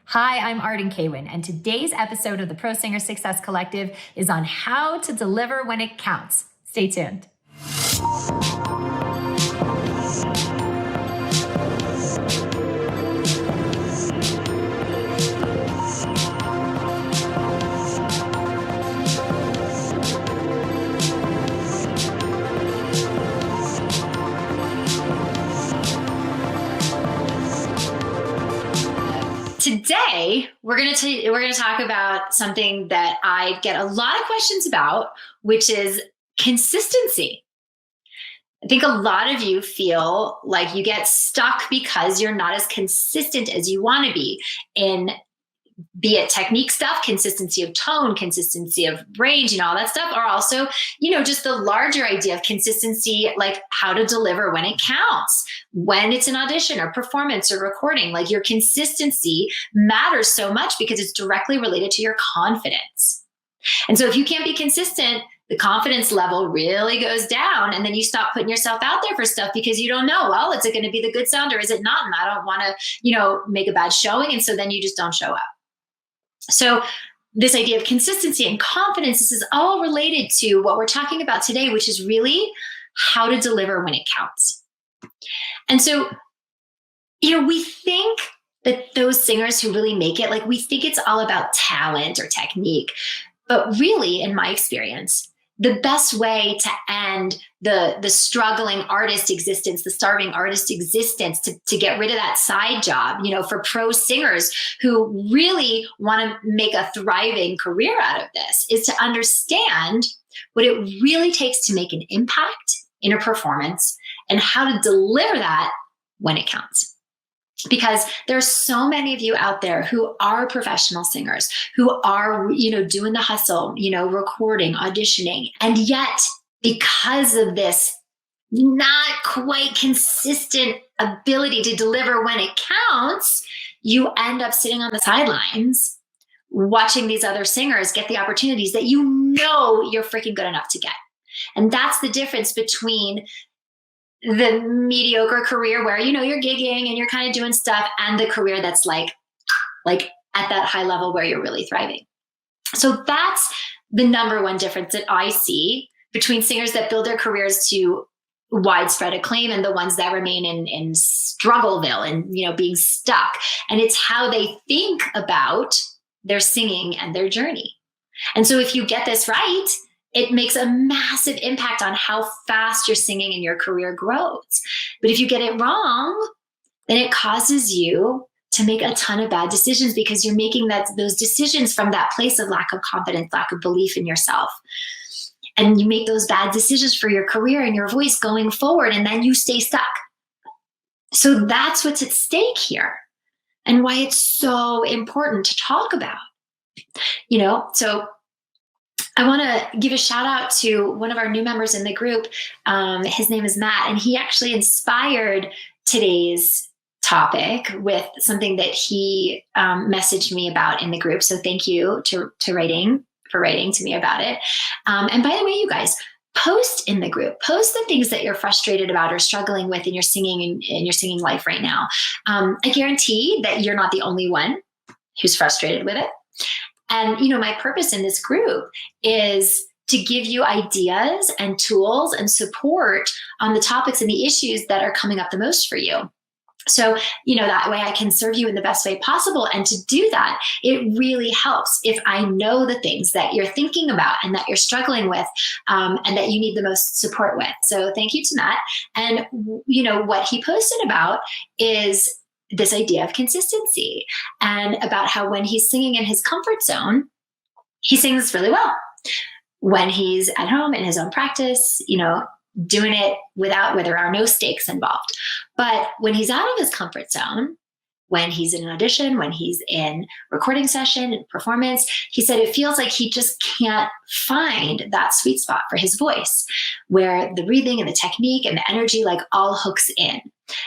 Hi, I'm Arden Kaywin, and today's episode of the Pro Singer Success Collective is on how to deliver when it counts. Stay tuned. Today, we're going to talk about something that I get a lot of questions about, which is consistency. I think a lot of you feel like you get stuck because you're not as consistent as you want to be in, be it technique stuff, consistency of tone, consistency of range, all that stuff, or also, just the larger idea of consistency, like how to deliver when it counts, when it's an audition or performance or recording. Like your consistency matters so much because it's directly related to your confidence. And so if you can't be consistent, the confidence level really goes down, and then you stop putting yourself out there for stuff because you don't know, well, is it going to be the good sound or is it not? And I don't want to, make a bad showing. And so then you just don't show up. So this idea of consistency and confidence, this is all related to what we're talking about today, which is really how to deliver when it counts. And so, we think that those singers who really make it, like we think it's all about talent or technique, but really, in my experience, the best way to end the struggling artist existence, the starving artist existence, to get rid of that side job, for pro singers who really want to make a thriving career out of this, is to understand what it really takes to make an impact in a performance and how to deliver that when it counts. Because there's so many of you out there who are professional singers, who are, doing the hustle, recording, auditioning. And yet, because of this not quite consistent ability to deliver when it counts, you end up sitting on the sidelines watching these other singers get the opportunities that you're freaking good enough to get. And that's the difference between the mediocre career where, you're gigging and you're kind of doing stuff, and the career that's like at that high level where you're really thriving. So that's the number one difference that I see between singers that build their careers to widespread acclaim and the ones that remain in Struggleville and, being stuck. And it's how they think about their singing and their journey. And so if you get this right, it makes a massive impact on how fast your singing and your career grows. But if you get it wrong, then it causes you to make a ton of bad decisions because you're making those decisions from that place of lack of confidence, lack of belief in yourself. And you make those bad decisions for your career and your voice going forward, and then you stay stuck. So that's what's at stake here and why it's so important to talk about. So I want to give a shout out to one of our new members in the group. His name is Matt, and he actually inspired today's topic with something that he messaged me about in the group. So thank you for writing to me about it. And by the way, you guys, post in the group, post the things that you're frustrated about or struggling with in your singing life right now. I guarantee that you're not the only one who's frustrated with it. And, my purpose in this group is to give you ideas and tools and support on the topics and the issues that are coming up the most for you. So, that way I can serve you in the best way possible. And to do that, it really helps if I know the things that you're thinking about and that you're struggling with, and that you need the most support with. So thank you to Matt. And, what he posted about is this idea of consistency and about how when he's singing in his comfort zone, he sings really well. When he's at home in his own practice, doing it where there are no stakes involved. But when he's out of his comfort zone, when he's in an audition, when he's in recording session and performance, he said it feels like he just can't find that sweet spot for his voice where the breathing and the technique and the energy all hooks in.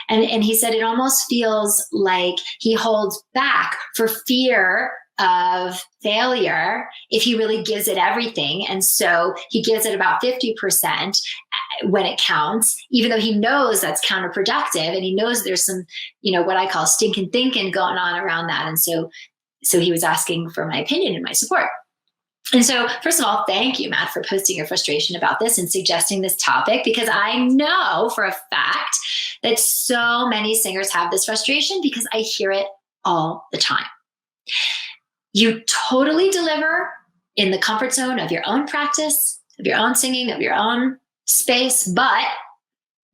And he said it almost feels like he holds back for fear of failure if he really gives it everything. And so he gives it about 50% when it counts, even though he knows that's counterproductive. And he knows there's some, what I call stinking thinking going on around that. And so he was asking for my opinion and my support. And so, first of all, thank you, Matt, for posting your frustration about this and suggesting this topic, because I know for a fact that so many singers have this frustration because I hear it all the time. You totally deliver in the comfort zone of your own practice, of your own singing, of your own space, but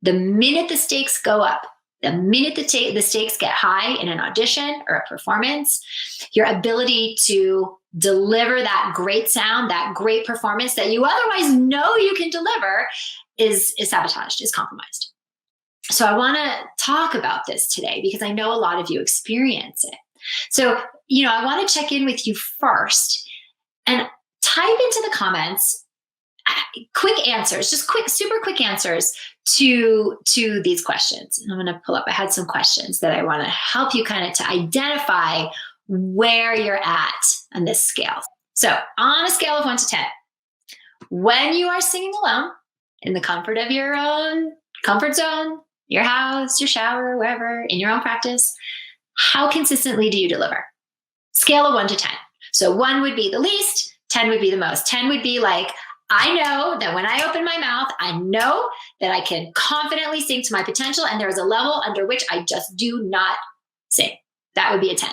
the minute the stakes go up, the minute the stakes get high in an audition or a performance, your ability to deliver that great sound, that great performance that you otherwise know you can deliver is sabotaged, is compromised. So I want to talk about this today because I know a lot of you experience it. So, I want to check in with you first and type into the comments quick answers, just super quick answers to these questions. And I'm going to pull up, I had some questions that I want to help you kind of to identify where you're at on this scale. So on a scale of 1 to 10, when you are singing alone in the comfort of your own comfort zone, your house, your shower, wherever, in your own practice, how consistently do you deliver? Scale of 1 to 10. So 1 would be the least, 10 would be the most. 10 would be like, I know that when I open my mouth, I know that I can confidently sing to my potential, and there is a level under which I just do not sing. That would be a 10.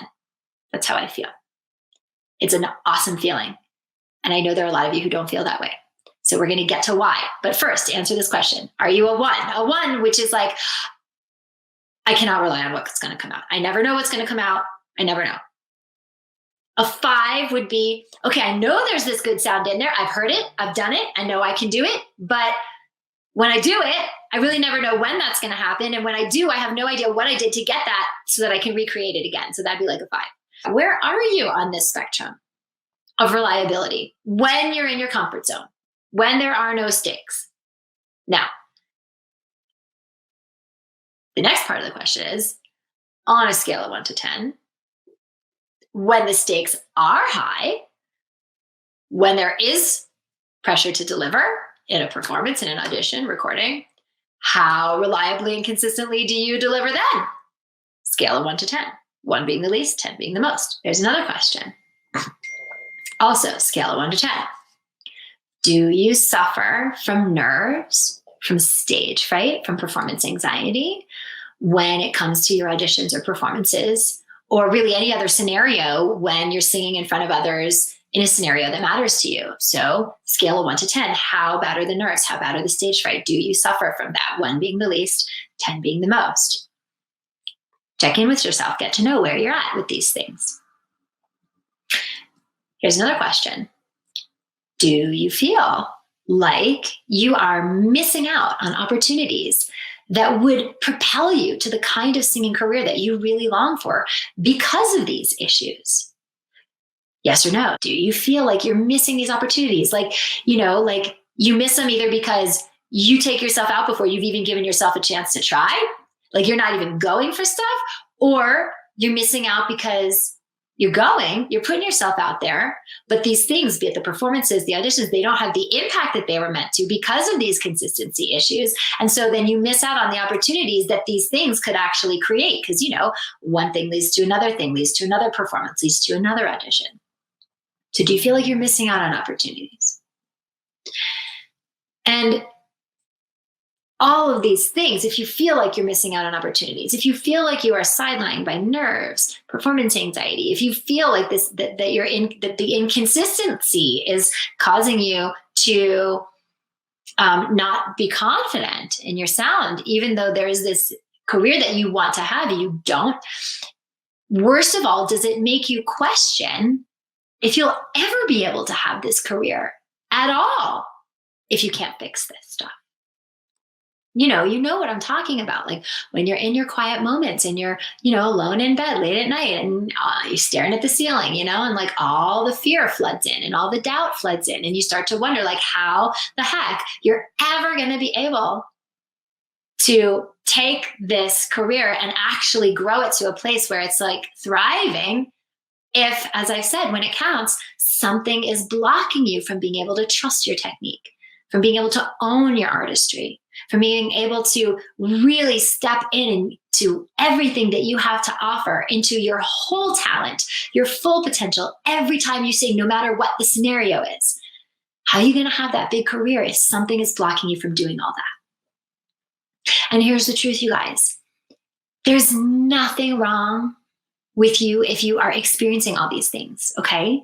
That's how I feel. It's an awesome feeling. And I know there are a lot of you who don't feel that way. So we're going to get to why. But first, answer this question. Are you a 1? A 1, which is like, I cannot rely on what's going to come out. I never know what's going to come out. I never know. A 5 would be, okay, I know there's this good sound in there. I've heard it. I've done it. I know I can do it. But when I do it, I really never know when that's going to happen. And when I do, I have no idea what I did to get that so that I can recreate it again. So that'd be like a 5. Where are you on this spectrum of reliability when you're in your comfort zone, when there are no stakes? Now, the next part of the question is, on a scale of 1 to 10, when the stakes are high, when there is pressure to deliver in a performance, in an audition, recording, how reliably and consistently do you deliver then? Scale of 1 to 10, 1 being the least, 10 being the most. There's another question. Also, scale of 1 to 10. Do you suffer from nerves, from stage fright, from performance anxiety when it comes to your auditions or performances, or really any other scenario when you're singing in front of others in a scenario that matters to you? So scale of 1 to 10, how bad are the nerves? How bad are the stage fright? Do you suffer from that? 1 being the least, 10 being the most. Check in with yourself, get to know where you're at with these things. Here's another question. Do you feel like you are missing out on opportunities that would propel you to the kind of singing career that you really long for because of these issues? Yes or no? Do you feel like you're missing these opportunities? Like you miss them either because you take yourself out before you've even given yourself a chance to try, like you're not even going for stuff, or you're missing out because you're putting yourself out there, but these things, be it the performances, the auditions, they don't have the impact that they were meant to because of these consistency issues. And so then you miss out on the opportunities that these things could actually create, because, one thing leads to another thing, leads to another performance, leads to another audition. So do you feel like you're missing out on opportunities? And all of these things, if you feel like you're missing out on opportunities, if you feel like you are sidelined by nerves, performance anxiety, if you feel like this, that the inconsistency is causing you to not be confident in your sound, even though there's this career that you want to have, you don't. Worst of all, does it make you question if you'll ever be able to have this career at all if you can't fix this stuff? You know what I'm talking about. Like when you're in your quiet moments and you're, alone in bed late at night and you're staring at the ceiling, and like all the fear floods in and all the doubt floods in. And you start to wonder like how the heck you're ever going to be able to take this career and actually grow it to a place where it's like thriving If, as I've said, when it counts, something is blocking you from being able to trust your technique, from being able to own your artistry, from being able to really step into everything that you have to offer, into your whole talent, your full potential, every time you sing, no matter what the scenario is. How are you going to have that big career if something is blocking you from doing all that? And here's the truth, you guys. There's nothing wrong with you if you are experiencing all these things, okay?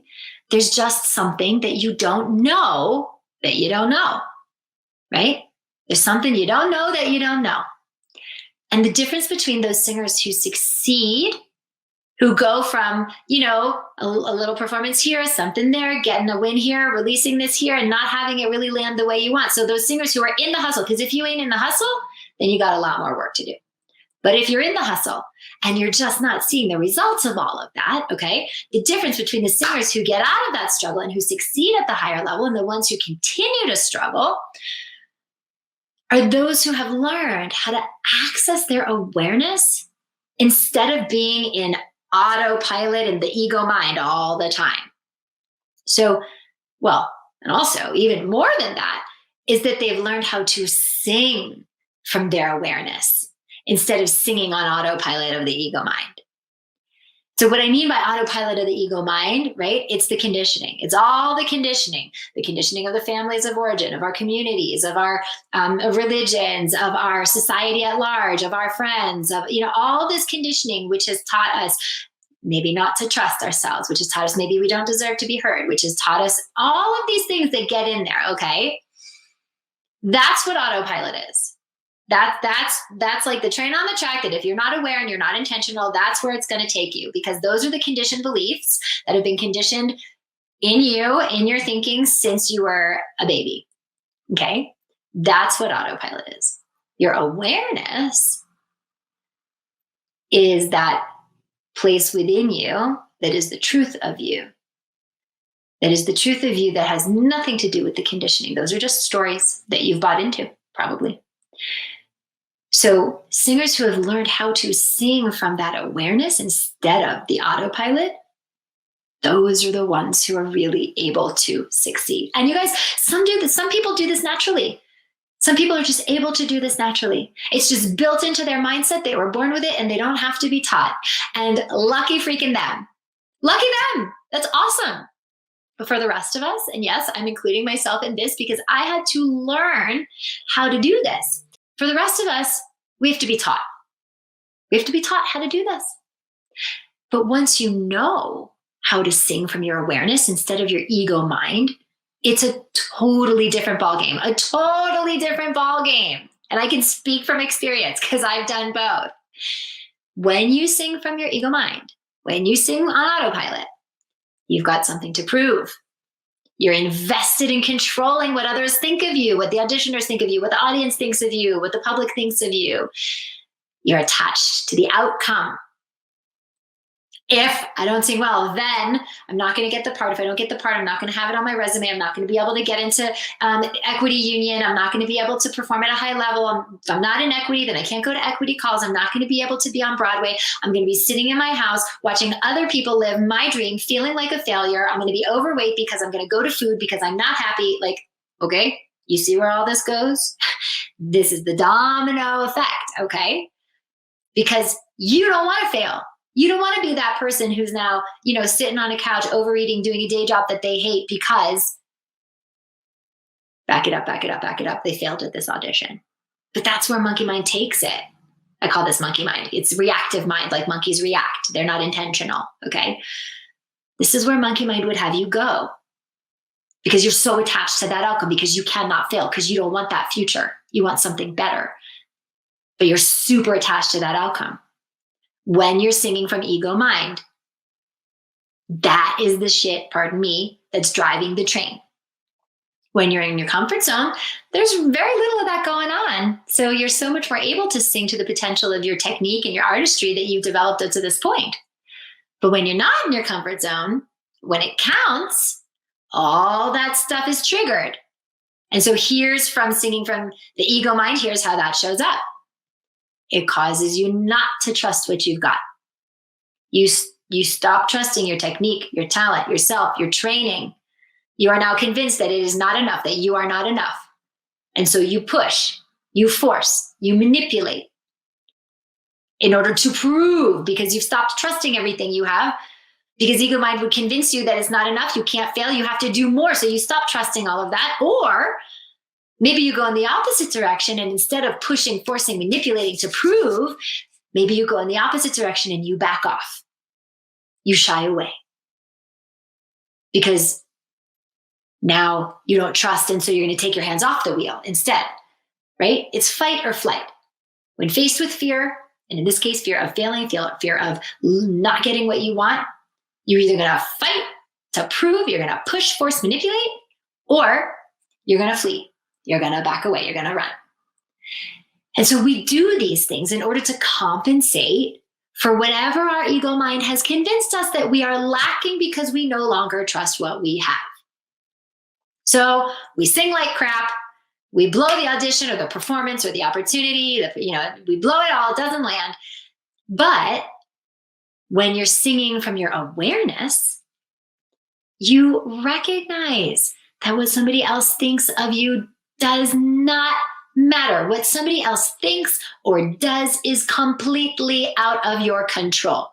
There's just something that you don't know that you don't know, right? There's something you don't know that you don't know. And the difference between those singers who succeed, who go from, a little performance here, something there, getting a win here, releasing this here, and not having it really land the way you want. So those singers who are in the hustle, because if you ain't in the hustle, then you got a lot more work to do. But if you're in the hustle and you're just not seeing the results of all of that, okay, the difference between the singers who get out of that struggle and who succeed at the higher level and the ones who continue to struggle are those who have learned how to access their awareness instead of being in autopilot and the ego mind all the time. So, and also even more than that is that they've learned how to sing from their awareness instead of singing on autopilot of the ego mind. So what I mean by autopilot of the ego mind, right? It's the conditioning. It's all the conditioning of the families of origin, of our communities, of our of religions, of our society at large, of our friends, of, all this conditioning, which has taught us maybe not to trust ourselves, which has taught us maybe we don't deserve to be heard, which has taught us all of these things that get in there, okay? That's what autopilot is. That's like the train on the track that if you're not aware and you're not intentional, that's where it's going to take you, because those are the conditioned beliefs that have been conditioned in you, in your thinking since you were a baby. Okay. That's what autopilot is. Your awareness is that place within you that is the truth of you. That is the truth of you that has nothing to do with the conditioning. Those are just stories that you've bought into, probably. So singers who have learned how to sing from that awareness instead of the autopilot, those are the ones who are really able to succeed. And you guys, some people do this naturally. Some people are just able to do this naturally. It's just built into their mindset. They were born with it and they don't have to be taught. And lucky freaking them. Lucky them. That's awesome. But for the rest of us, and yes, I'm including myself in this because I had to learn how to do this. For the rest of us, we have to be taught. We have to be taught how to do this. But once you know how to sing from your awareness instead of your ego mind, it's a totally different ballgame, a totally different ballgame. And I can speak from experience because I've done both. When you sing from your ego mind, when you sing on autopilot, you've got something to prove. You're invested in controlling what others think of you, what the auditioners think of you, what the audience thinks of you, what the public thinks of you. You're attached to the outcome. If I don't sing well, then I'm not going to get the part. If I don't get the part, I'm not going to have it on my resume. I'm not going to be able to get into equity union. I'm not going to be able to perform at a high level. If I'm not in equity, then I can't go to equity calls. I'm not going to be able to be on Broadway. I'm going to be sitting in my house watching other people live my dream, feeling like a failure. I'm going to be overweight because I'm going to go to food because I'm not happy. Like, okay, you see where all this goes? This is the domino effect, okay? Because you don't want to fail. You don't want to be that person who's now, sitting on a couch, overeating, doing a day job that they hate because, back it up, they failed at this audition. But that's where monkey mind takes it. I call this monkey mind. It's reactive mind, like monkeys react. They're not intentional, okay? This is where monkey mind would have you go because you're so attached to that outcome because you cannot fail because you don't want that future. You want something better, but you're super attached to that outcome. When you're singing from ego mind, that is the shit, pardon me, that's driving the train. When you're in your comfort zone, there's very little of that going on. So you're so much more able to sing to the potential of your technique and your artistry that you've developed up to this point. But when you're not in your comfort zone, when it counts, all that stuff is triggered. And so here's from singing from the ego mind, here's how that shows up. It causes you not to trust what you've got. You You stop trusting your technique, your talent, yourself, your training. You are now convinced that it is not enough, that you are not enough. And so you push, you force, you manipulate in order to prove, because you've stopped trusting everything you have, because ego mind would convince you that it's not enough, you can't fail, you have to do more. So you stop trusting all of that. Or maybe you go in the opposite direction, and instead of pushing, forcing, manipulating to prove, maybe you go in the opposite direction and you back off. You shy away. Because now you don't trust, and so you're going to take your hands off the wheel instead, right? It's fight or flight. When faced with fear, and in this case, fear of failing, fear of not getting what you want, you're either going to fight to prove, you're going to push, force, manipulate, or you're going to flee. You're going to back away. You're going to run. And so we do these things in order to compensate for whatever our ego mind has convinced us that we are lacking, because we no longer trust what we have. So we sing like crap. We blow the audition or the performance or the opportunity. We blow it all. It doesn't land. But when you're singing from your awareness, you recognize that what somebody else thinks of you does not matter. What somebody else thinks or does is completely out of your control.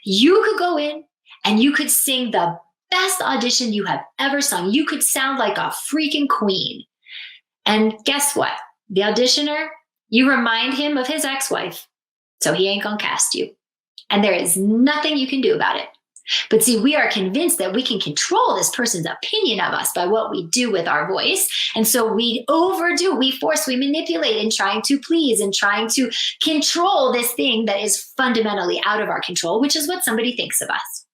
You could go in and you could sing the best audition you have ever sung. You could sound like a freaking queen. And guess what? The auditioner, you remind him of his ex-wife, so he ain't gonna cast you. And there is nothing you can do about it. But see, we are convinced that we can control this person's opinion of us by what we do with our voice. And so we overdo, we force, we manipulate in trying to please and trying to control this thing that is fundamentally out of our control, which is what somebody thinks of us.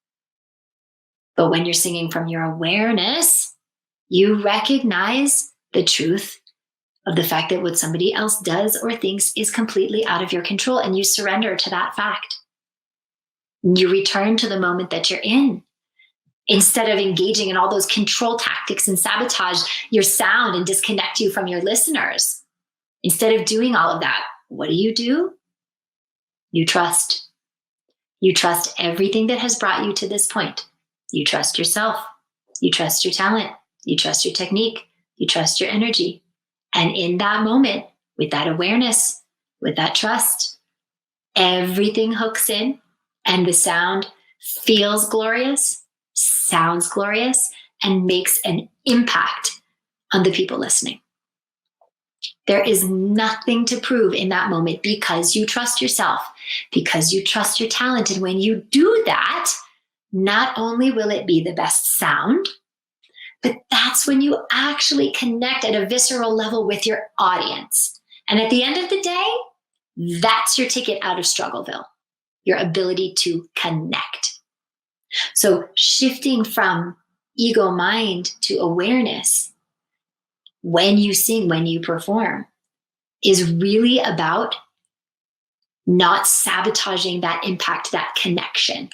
But when you're singing from your awareness, you recognize the truth of the fact that what somebody else does or thinks is completely out of your control, and you surrender to that fact. You return to the moment that you're in. Instead of engaging in all those control tactics and sabotage your sound and disconnect you from your listeners, instead of doing all of that, what do? You trust. You trust everything that has brought you to this point. You trust yourself. You trust your talent. You trust your technique. You trust your energy. And in that moment, with that awareness, with that trust, everything hooks in, and the sound feels glorious, sounds glorious, and makes an impact on the people listening. There is nothing to prove in that moment, because you trust yourself, because you trust your talent. And when you do that, not only will it be the best sound, but that's when you actually connect at a visceral level with your audience. And at the end of the day, that's your ticket out of Struggleville, your ability to connect. So shifting from ego mind to awareness when you sing, when you perform, is really about not sabotaging that impact, that connection.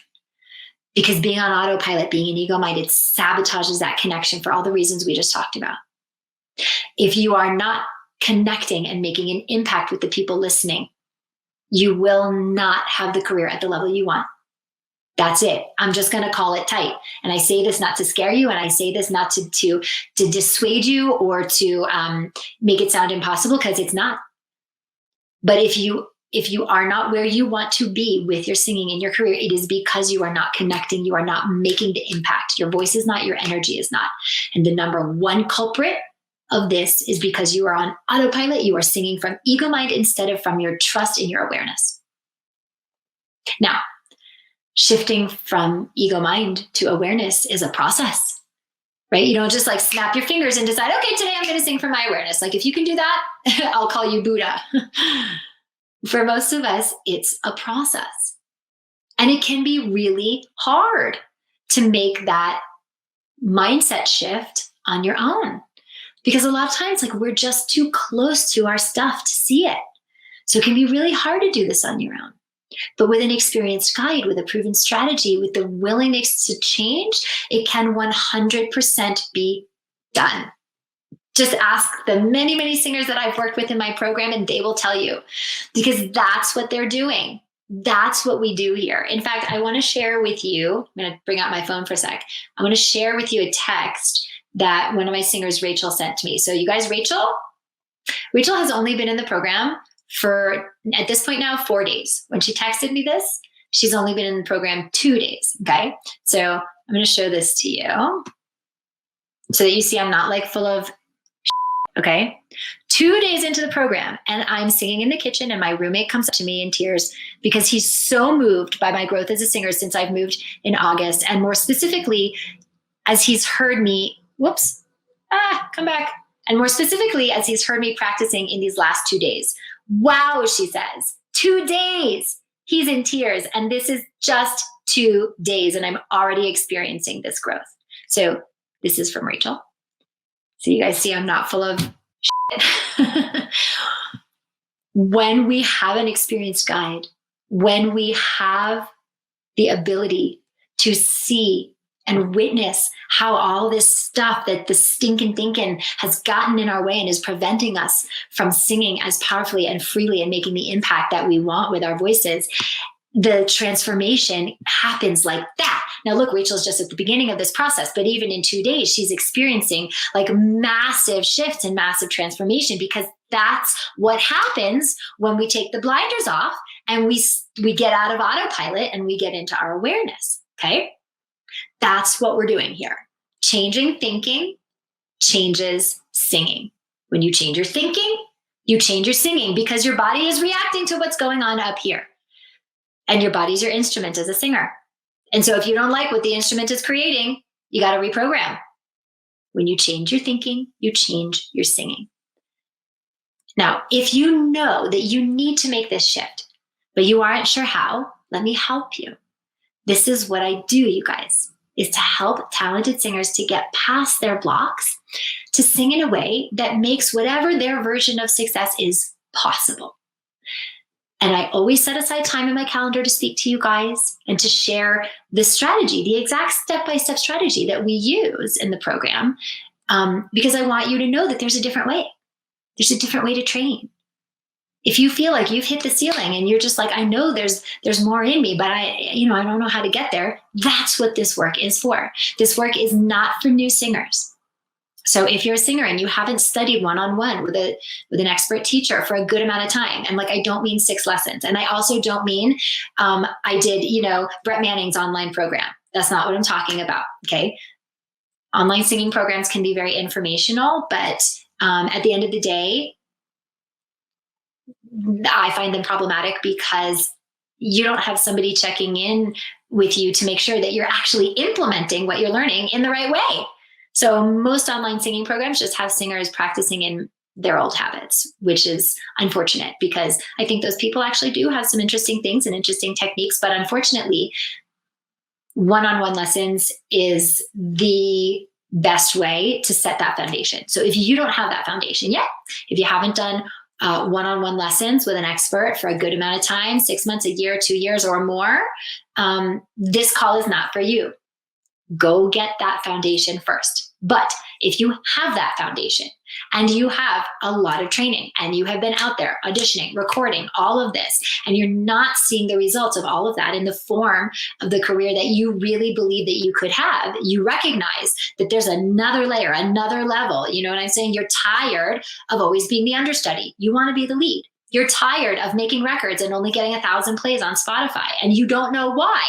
Because being on autopilot, being an ego mind, it sabotages that connection for all the reasons we just talked about. If you are not connecting and making an impact with the people listening, you will not have the career at the level you want. That's it. I'm just going to call it tight. And I say this not to scare you, and I say this not to dissuade you or to make it sound impossible, because it's not. But if you are not where you want to be with your singing in your career, it is because you are not connecting. You are not making the impact. Your voice is not, your energy is not. And the number one culprit of this is because you are on autopilot. You are singing from ego mind instead of from your trust and your awareness. Now, shifting from ego mind to awareness is a process, right? You don't just like snap your fingers and decide, okay, today I'm going to sing from my awareness. Like if you can do that, I'll call you Buddha. For most of us, it's a process. And it can be really hard to make that mindset shift on your own. Because a lot of times, like we're just too close to our stuff to see it. So it can be really hard to do this on your own. But with an experienced guide, with a proven strategy, with the willingness to change, it can 100% be done. Just ask the many, many singers that I've worked with in my program, and they will tell you, because that's what they're doing. That's what we do here. In fact, I want to share with you, I'm going to bring out my phone for a sec. I want to share with you a text that one of my singers, Rachel, sent to me. So you guys, Rachel has only been in the program for, at this point now, 4 days. When she texted me this, she's only been in the program 2 days. Okay. So I'm going to show this to you so that you see I'm not like full of okay. 2 days into the program, and I'm singing in the kitchen, and my roommate comes up to me in tears because he's so moved by my growth as a singer since I've moved in August. And more specifically, as he's heard me, come back. And more specifically, as he's heard me practicing in these last 2 days. Wow, she says, 2 days. He's in tears. And this is just 2 days, and I'm already experiencing this growth. So this is from Rachel. So you guys see I'm not full of shit. When we have an experienced guide, when we have the ability to see and witness how all this stuff that the stinking thinking has gotten in our way and is preventing us from singing as powerfully and freely and making the impact that we want with our voices, the transformation happens like that. Now, look, Rachel's just at the beginning of this process, but even in 2 days, she's experiencing like massive shifts and massive transformation, because that's what happens when we take the blinders off and we get out of autopilot and we get into our awareness. Okay. That's what we're doing here. Changing thinking changes singing. When you change your thinking, you change your singing, because your body is reacting to what's going on up here. And your body's your instrument as a singer. And so if you don't like what the instrument is creating, you got to reprogram. When you change your thinking, you change your singing. Now, if you know that you need to make this shift, but you aren't sure how, let me help you. This is what I do, you guys, is to help talented singers to get past their blocks, to sing in a way that makes whatever their version of success is possible. And I always set aside time in my calendar to speak to you guys and to share the strategy, the exact step-by-step strategy that we use in the program, because I want you to know that there's a different way. There's a different way to train. If you feel like you've hit the ceiling and you're just like, I know there's more in me, but I don't know how to get there. That's what this work is for. This work is not for new singers. So if you're a singer and you haven't studied one-on-one with an expert teacher for a good amount of time, and like, I don't mean 6 lessons. And I also don't mean, I did, Brett Manning's online program. That's not what I'm talking about. Okay. Online singing programs can be very informational, but at the end of the day, I find them problematic because you don't have somebody checking in with you to make sure that you're actually implementing what you're learning in the right way. So most online singing programs just have singers practicing in their old habits, which is unfortunate, because I think those people actually do have some interesting things and interesting techniques. But unfortunately, one-on-one lessons is the best way to set that foundation. So if you don't have that foundation yet, if you haven't done one-on-one lessons with an expert for a good amount of time, 6 months, a year, 2 years or more, this call is not for you. Go get that foundation first. But if you have that foundation and you have a lot of training and you have been out there auditioning, recording, all of this, and you're not seeing the results of all of that in the form of the career that you really believe that you could have, you recognize that there's another layer, another level. You know what I'm saying? You're tired of always being the understudy. You want to be the lead. You're tired of making records and only getting 1,000 plays on Spotify, and you don't know why.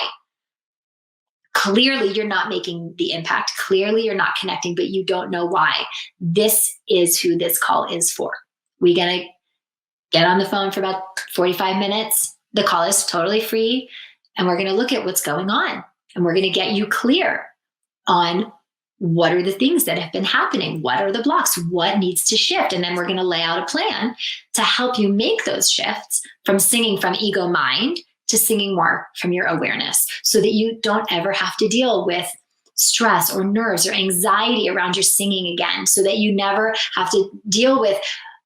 Clearly, you're not making the impact. Clearly, you're not connecting, but you don't know why. This is who this call is for. We're going to get on the phone for about 45 minutes. The call is totally free, and we're going to look at what's going on, and we're going to get you clear on what are the things that have been happening, what are the blocks, what needs to shift, and then we're going to lay out a plan to help you make those shifts from singing from ego mind to singing more from your awareness, so that you don't ever have to deal with stress or nerves or anxiety around your singing again, so that you never have to deal with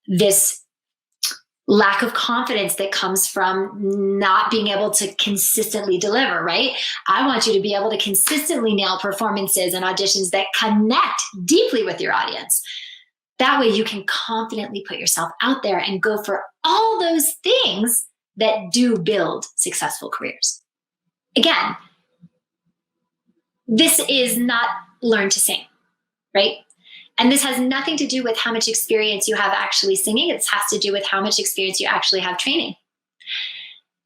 this lack of confidence that comes from not being able to consistently deliver, right? I want you to be able to consistently nail performances and auditions that connect deeply with your audience. That way you can confidently put yourself out there and go for all those things that do build successful careers. Again, this is not learn to sing, right? And this has nothing to do with how much experience you have actually singing. It has to do with how much experience you actually have training.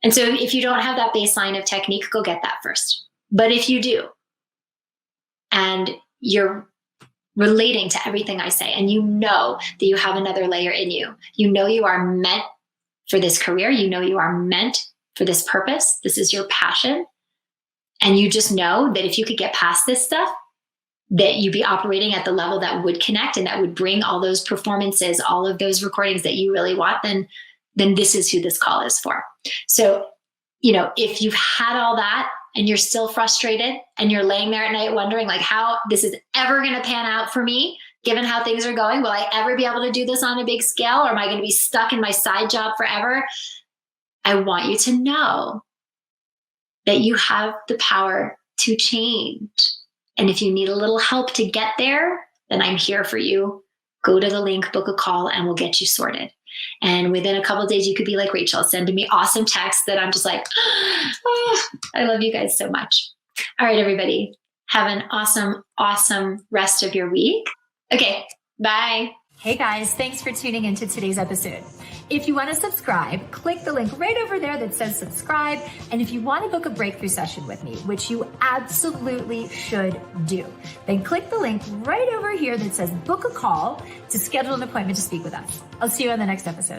And so if you don't have that baseline of technique, go get that first. But if you do, and you're relating to everything I say, and you know that you have another layer in you, you know you are meant for this career, you know you are meant for this purpose, this is your passion, and you just know that if you could get past this stuff, that you'd be operating at the level that would connect and that would bring all those performances, all of those recordings that you really want, then this is who this call is for. So, if you've had all that and you're still frustrated and you're laying there at night wondering like how this is ever going to pan out for me, given how things are going, will I ever be able to do this on a big scale, or am I going to be stuck in my side job forever? I want you to know that you have the power to change. And if you need a little help to get there, then I'm here for you. Go to the link, book a call, and we'll get you sorted. And within a couple of days, you could be like Rachel, sending me awesome texts that I'm just like, oh, I love you guys so much. All right, everybody. Have an awesome, awesome rest of your week. Okay, bye. Hey guys, thanks for tuning into today's episode. If you want to subscribe, click the link right over there that says subscribe. And if you want to book a breakthrough session with me, which you absolutely should do, then click the link right over here that says book a call to schedule an appointment to speak with us. I'll see you on the next episode.